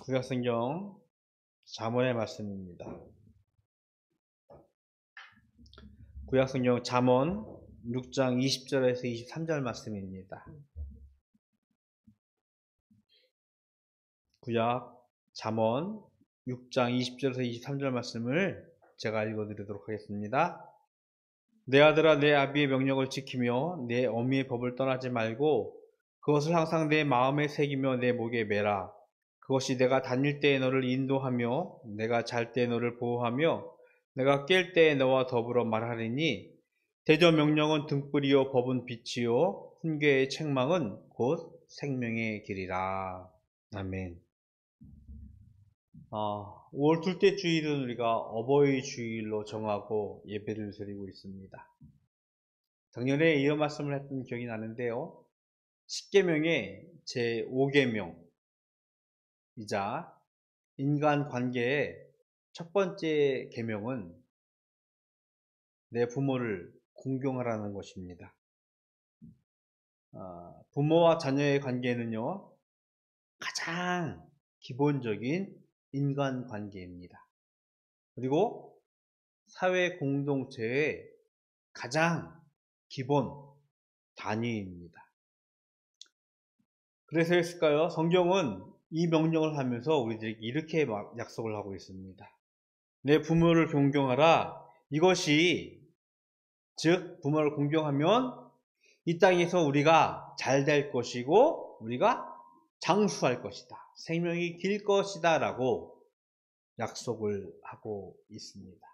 구약성경 잠언의 말씀입니다. 구약성경 잠언 6장 20절에서 23절 말씀입니다. 구약 잠언 6장 20절에서 23절 말씀을 제가 읽어드리도록 하겠습니다. 내 아들아, 내 아비의 명령을 지키며 내 어미의 법을 떠나지 말고 그것을 항상 내 마음에 새기며 내 목에 매라. 그것이 내가 다닐 때에 너를 인도하며 내가 잘 때에 너를 보호하며 내가 깰 때에 너와 더불어 말하리니 대저 명령은 등불이요 법은 빛이요 훈계의 책망은 곧 생명의 길이라. 아멘. 5월 둘째 주일은 우리가 어버이 주일로 정하고 예배를 드리고 있습니다. 작년에 이어 말씀을 했던 기억이 나는데요. 10계명의 제5계명이자 인간관계의 첫 번째 계명은 내 부모를 공경하라는 것입니다. 부모와 자녀의 관계는요, 가장 기본적인 인간관계입니다. 그리고 사회 공동체의 가장 기본 단위입니다. 그래서였을까요? 성경은 이 명령을 하면서 우리들에게 이렇게 약속을 하고 있습니다. 내 부모를 존경하라. 이것이 즉 부모를 공경하면 이 땅에서 우리가 잘 될 것이고 우리가 장수할 것이다. 생명이 길 것이다 라고 약속을 하고 있습니다.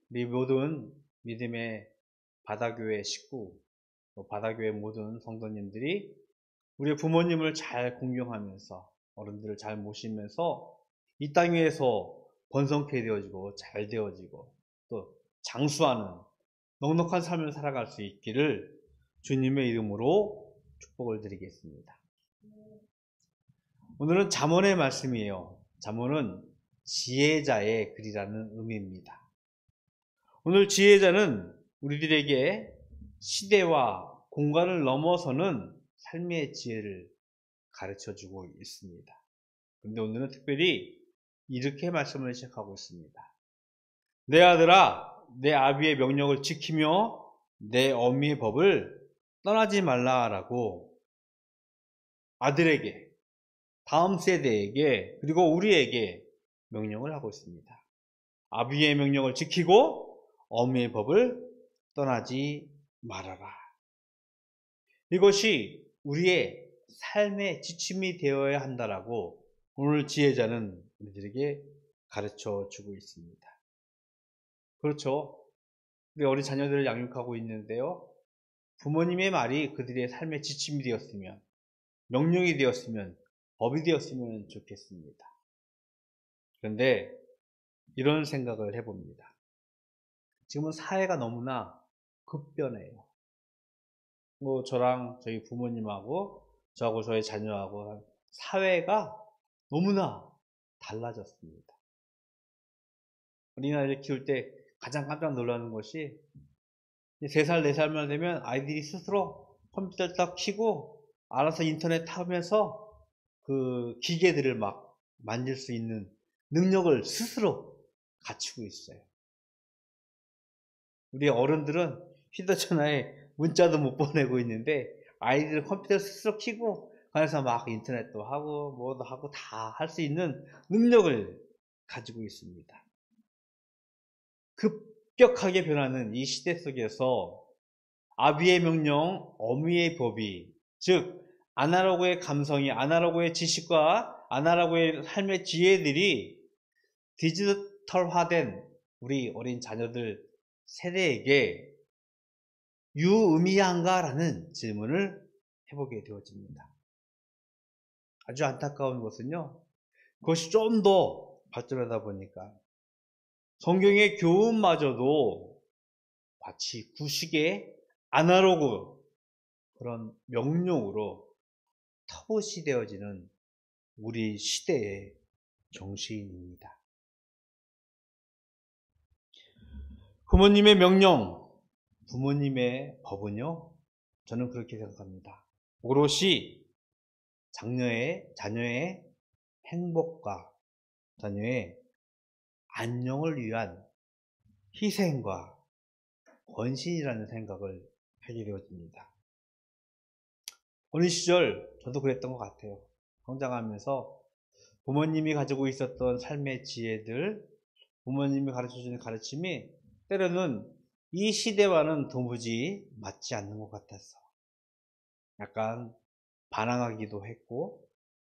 우리 모든 믿음의 바다교회 식구, 바다교회 모든 성도님들이 우리 부모님을 잘 공경하면서 어른들을 잘 모시면서 이 땅 위에서 번성케 되어지고 잘 되어지고 또 장수하는 넉넉한 삶을 살아갈 수 있기를 주님의 이름으로 축복을 드리겠습니다. 오늘은 잠언의 말씀이에요. 잠언은 지혜자의 글이라는 의미입니다. 오늘 지혜자는 우리들에게 시대와 공간을 넘어서는 삶의 지혜를 가르쳐주고 있습니다. 그런데 오늘은 특별히 이렇게 말씀을 시작하고 있습니다. 내 아들아, 내 아비의 명령을 지키며 내 어미의 법을 떠나지 말라라고 아들에게, 다음 세대에게, 그리고 우리에게 명령을 하고 있습니다. 아비의 명령을 지키고 어미의 법을 떠나지 말아라. 이것이 우리의 삶의 지침이 되어야 한다라고 오늘 지혜자는 우리들에게 가르쳐 주고 있습니다. 그렇죠. 우리 어린 자녀들을 양육하고 있는데요. 부모님의 말이 그들의 삶의 지침이 되었으면, 명령이 되었으면, 법이 되었으면 좋겠습니다. 그런데 이런 생각을 해봅니다. 지금은 사회가 너무나 급변해요. 저랑 저희 부모님하고 저하고 저희 자녀하고 사회가 너무나 달라졌습니다. 어린아이를 키울 때 가장 깜짝 놀라는 것이 3살, 4살만 되면 아이들이 스스로 컴퓨터를 딱 켜고 알아서 인터넷 타면서 그 기계들을 막 만질 수 있는 능력을 스스로 갖추고 있어요. 우리 어른들은 휴대전화에 문자도 못 보내고 있는데 아이들은 컴퓨터를 스스로 켜고 그래서 막 인터넷도 하고 뭐도 하고 다 할 수 있는 능력을 가지고 있습니다. 급격하게 변하는 이 시대 속에서 아비의 명령, 어미의 법이, 즉 아날로그의 감성이, 아날로그의 지식과 아날로그의 삶의 지혜들이 디지털화된 우리 어린 자녀들 세대에게 유의미한가라는 질문을 해보게 되어집니다. 아주 안타까운 것은요, 그것이 좀 더 발전하다 보니까 성경의 교훈마저도 마치 구식의 아날로그 그런 명령으로 터부시 되어지는 우리 시대의 정신입니다. 부모님의 명령, 부모님의 법은요, 저는 그렇게 생각합니다. 오롯이 자녀의 행복과 자녀의 안녕을 위한 희생과 헌신이라는 생각을 하게 되어집니다. 어느 시절 저도 그랬던 것 같아요. 성장하면서 부모님이 가지고 있었던 삶의 지혜들, 부모님이 가르쳐주는 가르침이 때로는 이 시대와는 도무지 맞지 않는 것 같아서 약간 반항하기도 했고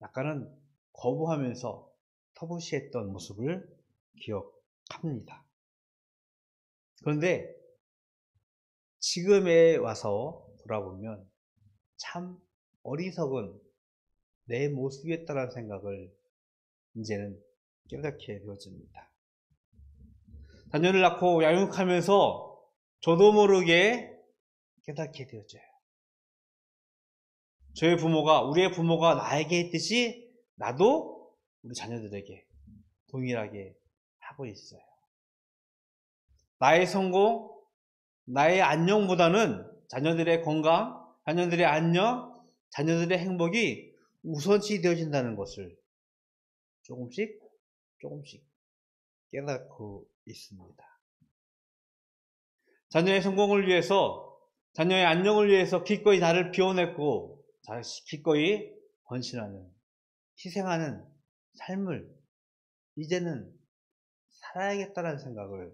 약간은 거부하면서 터부시했던 모습을 기억합니다. 그런데 지금에 와서 돌아보면 참 어리석은 내 모습이었다는 생각을 이제는 깨닫게 되어집니다. 자녀를 낳고 양육하면서 저도 모르게 깨닫게 되어져요. 우리의 부모가 나에게 했듯이 나도 우리 자녀들에게 동일하게 하고 있어요. 나의 성공, 나의 안녕보다는 자녀들의 건강, 자녀들의 안녕, 자녀들의 행복이 우선시 되어진다는 것을 조금씩 깨닫고 있습니다. 자녀의 성공을 위해서, 자녀의 안녕을 위해서 기꺼이 나를 비워냈고 기꺼이 헌신하는, 희생하는 삶을 이제는 살아야겠다는 생각을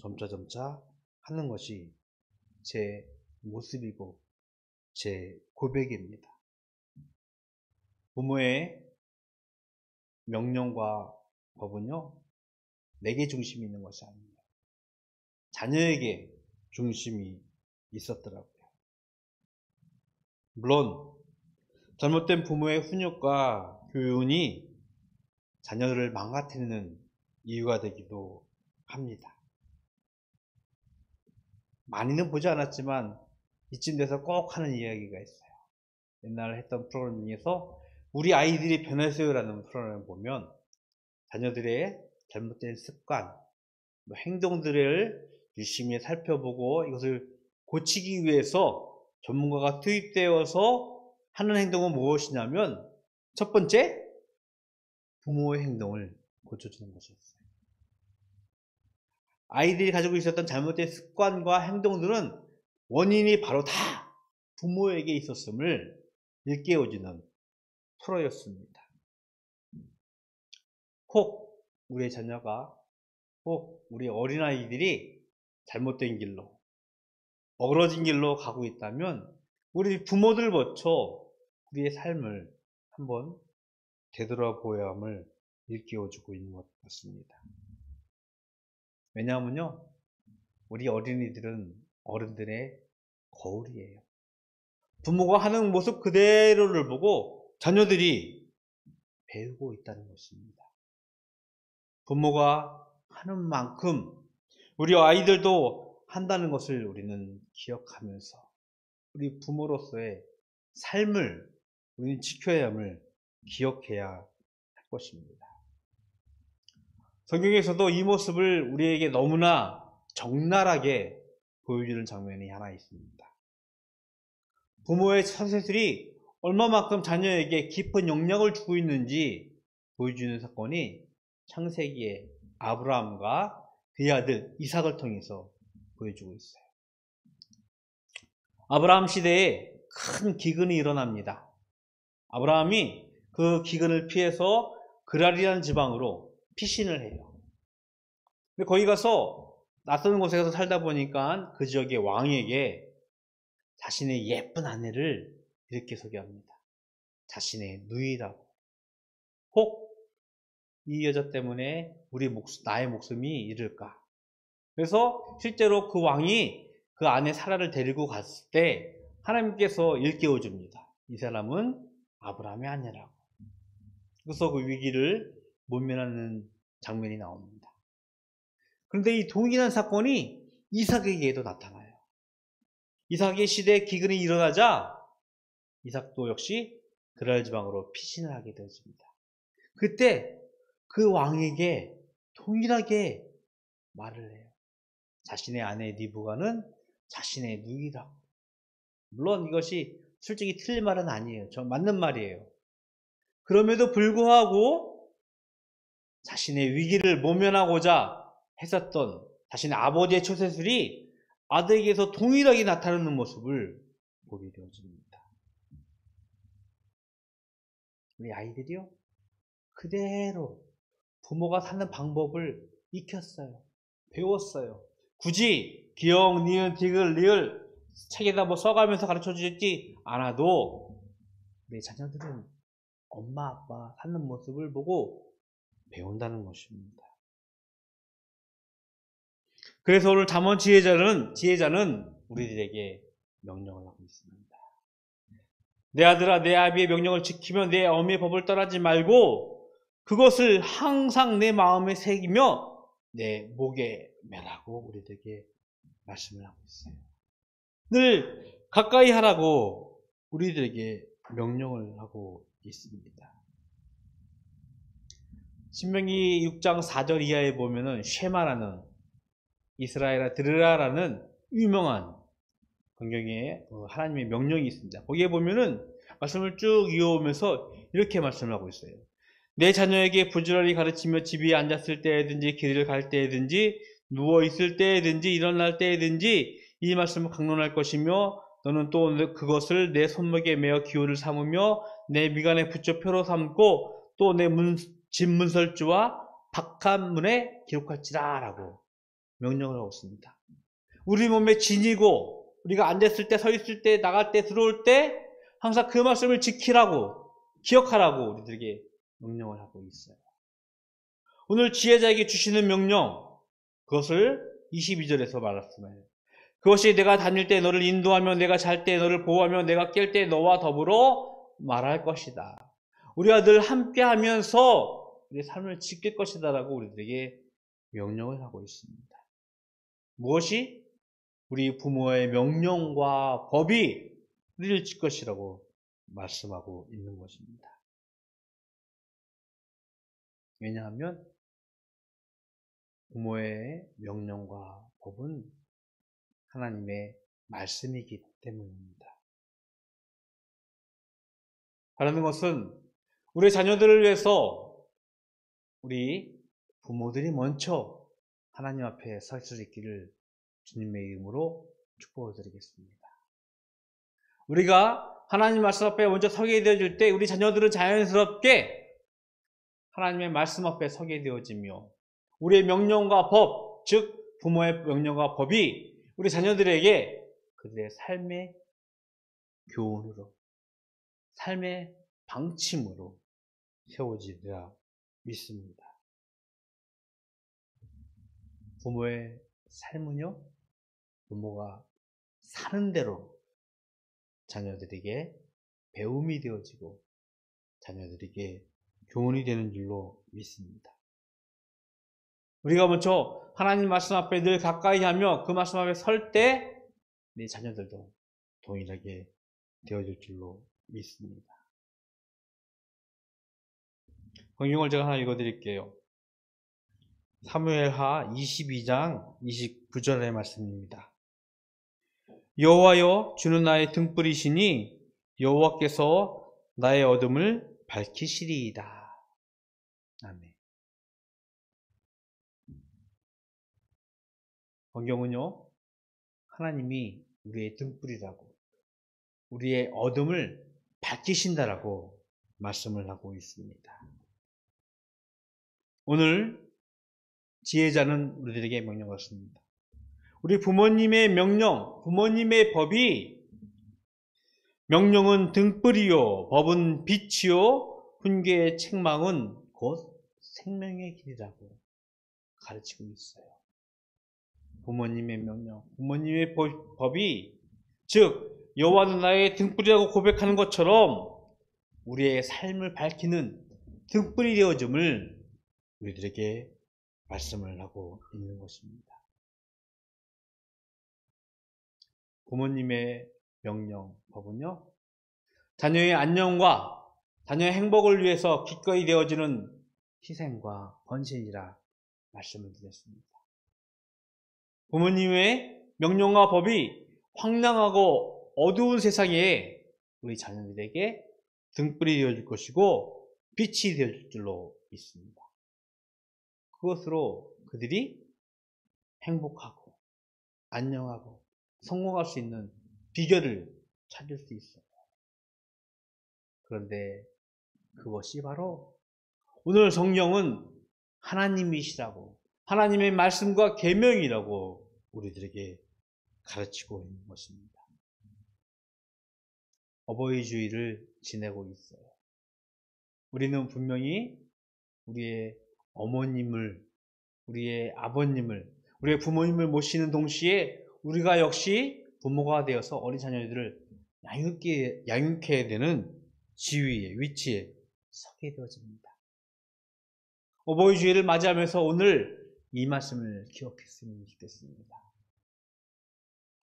점차 하는 것이 제 모습이고 제 고백입니다. 부모의 명령과 법은요, 내게 중심이 있는 것이 아닙니다. 자녀에게 중심이 있었더라고요. 물론 잘못된 부모의 훈육과 교훈이 자녀를 망가뜨리는 이유가 되기도 합니다. 많이는 보지 않았지만 이쯤 돼서 꼭 하는 이야기가 있어요. 옛날에 했던 프로그램 중에서 우리 아이들이 변했어요라는 프로그램을 보면 자녀들의 잘못된 습관, 행동들을 유심히 살펴보고 이것을 고치기 위해서 전문가가 투입되어서 하는 행동은 무엇이냐면 첫 번째, 부모의 행동을 고쳐주는 것이었어요. 아이들이 가지고 있었던 잘못된 습관과 행동들은 원인이 바로 다 부모에게 있었음을 일깨워주는 프로였습니다. 혹 우리의 자녀가, 혹 우리 어린아이들이 잘못된 길로, 어그러진 길로 가고 있다면 우리 부모들 거쳐 우리의 삶을 한번 되돌아보아야 함을 일깨워주고 있는 것 같습니다. 왜냐하면요, 우리 어린이들은 어른들의 거울이에요. 부모가 하는 모습 그대로를 보고 자녀들이 배우고 있다는 것입니다. 부모가 하는 만큼 우리 아이들도 한다는 것을 우리는 기억하면서 우리 부모로서의 삶을 우리는 지켜야 함을 기억해야 할 것입니다. 성경에서도 이 모습을 우리에게 너무나 적나라하게 보여주는 장면이 하나 있습니다. 부모의 처세들이 얼마만큼 자녀에게 깊은 영향을 주고 있는지 보여주는 사건이 창세기의 아브라함과 그의 아들 이삭을 통해서 보여주고 있어요. 아브라함 시대에 큰 기근이 일어납니다. 아브라함이 그 기근을 피해서 그랄이라는 지방으로 피신을 해요. 근데 거기 가서 낯선 곳에 가서 살다 보니까 그 지역의 왕에게 자신의 예쁜 아내를 이렇게 소개합니다. 자신의 누이라고. 혹 이 여자 때문에 나의 목숨이 잃을까. 그래서 실제로 그 왕이 그 아내 사라를 데리고 갔을 때 하나님께서 일깨워 줍니다. 이 사람은 아브라함의 아내라고. 그래서 그 위기를 모면하는 장면이 나옵니다. 그런데 이 동일한 사건이 이삭에게도 나타나요. 이삭의 시대에 기근이 일어나자 이삭도 역시 그랄 지방으로 피신을 하게 되었습니다. 그때 그 왕에게 동일하게 말을 해요. 자신의 아내 리브가는 자신의 누이라고. 물론 이것이 솔직히 틀린 말은 아니에요. 맞는 말이에요. 그럼에도 불구하고 자신의 위기를 모면하고자 했었던 자신의 아버지의 처세술이 아들에게서 동일하게 나타나는 모습을 보게 되어집니다. 우리 아이들이요, 그대로 부모가 사는 방법을 익혔어요. 배웠어요. 굳이 기역, 니은, 디귿, 리을 책에다 뭐 써가면서 가르쳐 주지 않아도 내 자녀들은 엄마, 아빠 사는 모습을 보고 배운다는 것입니다. 그래서 오늘 잠언 지혜자는 우리들에게 명령을 하고 있습니다. 내 아들아, 내 아비의 명령을 지키며 내 어미의 법을 떠나지 말고 그것을 항상 내 마음에 새기며 내 목에 매라고 우리들에게 말씀을 하고 있어요. 늘 가까이 하라고 우리들에게 명령을 하고 있습니다. 신명기 6장 4절 이하에 보면은 쉐마라는, 이스라엘아 들으라라는 유명한 성경에 하나님의 명령이 있습니다. 거기에 보면은 말씀을 쭉 이어오면서 이렇게 말씀을 하고 있어요. 내 자녀에게 부지런히 가르치며 집에 앉았을 때든지 길을 갈 때든지 누워 있을 때든지 일어날 때든지 이 말씀을 강론할 것이며 너는 또 그것을 내 손목에 매어 기호를 삼으며 내 미간에 붙여 표로 삼고 또 내 집 문설주와 박한문에 기록할지라 라고 명령을 하고 있습니다. 우리 몸에 지니고 우리가 앉았을 때, 서 있을 때, 나갈 때, 들어올 때 항상 그 말씀을 지키라고, 기억하라고 우리들에게 명령을 하고 있어요. 오늘 지혜자에게 주시는 명령, 그것을 22절에서 말했습니다. 그것이 내가 다닐 때 너를 인도하며 내가 잘 때 너를 보호하며 내가 깰 때 너와 더불어 말할 것이다. 우리가 늘 함께 하면서 우리의 삶을 지킬 것이다 라고 우리들에게 명령을 하고 있습니다. 무엇이? 우리 부모의 명령과 법이 우리를 지킬 것이라고 말씀하고 있는 것입니다. 왜냐하면 부모의 명령과 법은 하나님의 말씀이기 때문입니다. 바라는 것은 우리 자녀들을 위해서 우리 부모들이 먼저 하나님 앞에 설 수 있기를 주님의 이름으로 축복을 드리겠습니다. 우리가 하나님 말씀 앞에 먼저 서게 되어질 때 우리 자녀들은 자연스럽게 하나님의 말씀 앞에 서게 되어지며 우리의 명령과 법, 즉 부모의 명령과 법이 우리 자녀들에게 그들의 삶의 교훈으로, 삶의 방침으로 세워지리라 믿습니다. 부모의 삶은요, 부모가 사는 대로 자녀들에게 배움이 되어지고 자녀들에게 교훈이 되는 줄로 믿습니다. 우리가 먼저 하나님 말씀 앞에 늘 가까이 하며 그 말씀 앞에 설 때 내 자녀들도 동일하게 되어질 줄로 믿습니다. 성경을 제가 하나 읽어드릴게요. 사무엘하 22장 29절의 말씀입니다. 여호와여, 주는 나의 등불이시니 여호와께서 나의 어둠을 밝히시리이다. 아멘. 성경은요, 하나님이 우리의 등불이라고, 우리의 어둠을 밝히신다라고 말씀을 하고 있습니다. 오늘 지혜자는 우리들에게 명령하십니다. 우리 부모님의 명령, 부모님의 법이 명령은 등불이요, 법은 빛이요, 훈계의 책망은 곧 생명의 길이라고 가르치고 있어요. 부모님의 명령, 부모님의 법이 즉 여호와는 나의 등불이라고 고백하는 것처럼 우리의 삶을 밝히는 등불이 되어줌을 우리들에게 말씀을 하고 있는 것입니다. 부모님의 명령, 법은요, 자녀의 안녕과 자녀의 행복을 위해서 기꺼이 되어지는 희생과 헌신이라 말씀을 드렸습니다. 부모님의 명령과 법이 황량하고 어두운 세상에 우리 자녀들에게 등불이 되어줄 것이고 빛이 될 줄로 믿습니다. 그것으로 그들이 행복하고 안녕하고 성공할 수 있는 비결을 찾을 수 있어요. 그런데 그것이 바로 오늘 성경은 하나님이시라고, 하나님의 말씀과 계명이라고 우리들에게 가르치고 있는 것입니다. 어버이 주일을 지내고 있어요. 우리는 분명히 우리의 어머님을, 우리의 아버님을, 우리의 부모님을 모시는 동시에 우리가 역시 부모가 되어서 어린 자녀들을 양육해야 되는 지위에, 위치에 서게 되어집니다. 어버이 주일을 맞이하면서 오늘 이 말씀을 기억했으면 좋겠습니다.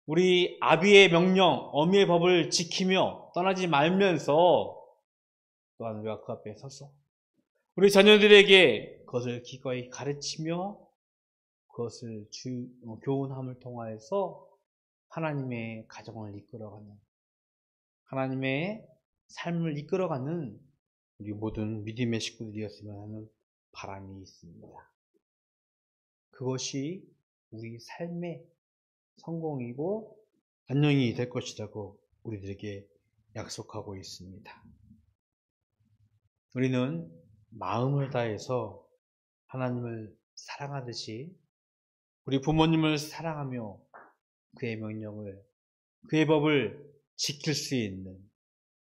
우리 아비의 명령, 어미의 법을 지키며 떠나지 말면서 또한 우리가 그 앞에 서서 우리 자녀들에게 그것을 기꺼이 가르치며 그것을 교훈함을 통하여서 하나님의 가정을 이끌어가는, 하나님의 삶을 이끌어가는 우리 모든 믿음의 식구들이었으면 하는 바람이 있습니다. 그것이 우리 삶의 성공이고 안녕이 될 것이라고 우리들에게 약속하고 있습니다. 우리는 마음을 다해서 하나님을 사랑하듯이 우리 부모님을 사랑하며 그의 명령을, 그의 법을 지킬 수 있는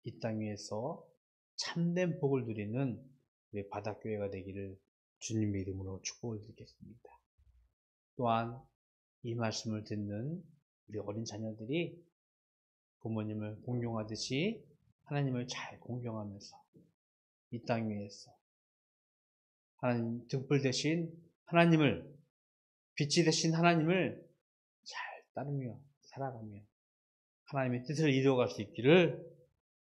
이 땅 위에서 참된 복을 누리는 우리 바닷교회가 되기를 주님의 이름으로 축복을 드리겠습니다. 또한 이 말씀을 듣는 우리 어린 자녀들이 부모님을 공경하듯이 하나님을 잘 공경하면서 이 땅 위에서 하나님 등불 대신 하나님을, 빛이 대신 하나님을 잘 따르며 살아가며 하나님의 뜻을 이루어갈 수 있기를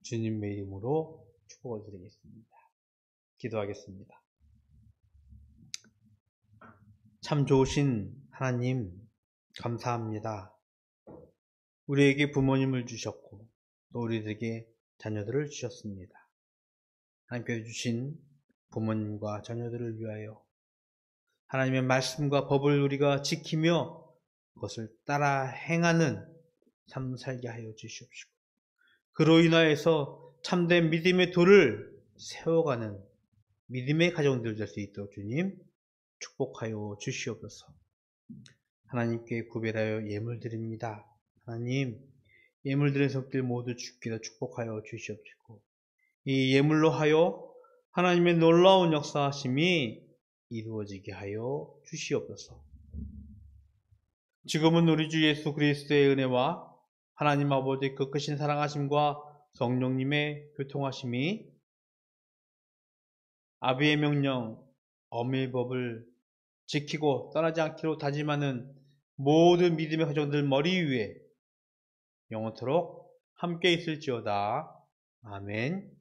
주님의 이름으로 축복을 드리겠습니다. 기도하겠습니다. 참 좋으신 하나님 감사합니다. 우리에게 부모님을 주셨고 또 우리들에게 자녀들을 주셨습니다. 하나님께서 주신 부모님과 자녀들을 위하여 하나님의 말씀과 법을 우리가 지키며 그것을 따라 행하는 삶 살게 하여 주시옵시고 그로 인하여서 참된 믿음의 돌을 세워가는 믿음의 가정들 될 수 있도록 주님 축복하여 주시옵소서. 하나님께 구별하여 예물 드립니다. 하나님, 예물 드린 성들 모두 주께 축복하여 주시옵시고 이 예물로 하여 하나님의 놀라운 역사하심이 이루어지게 하여 주시옵소서. 지금은 우리 주 예수 그리스도의 은혜와 하나님 아버지의 그 크신 사랑하심과 성령님의 교통하심이 아비의 명령, 어미의 법을 지키고 떠나지 않기로 다짐하는 모든 믿음의 가정들 머리 위에 영원토록 함께 있을지어다. 아멘.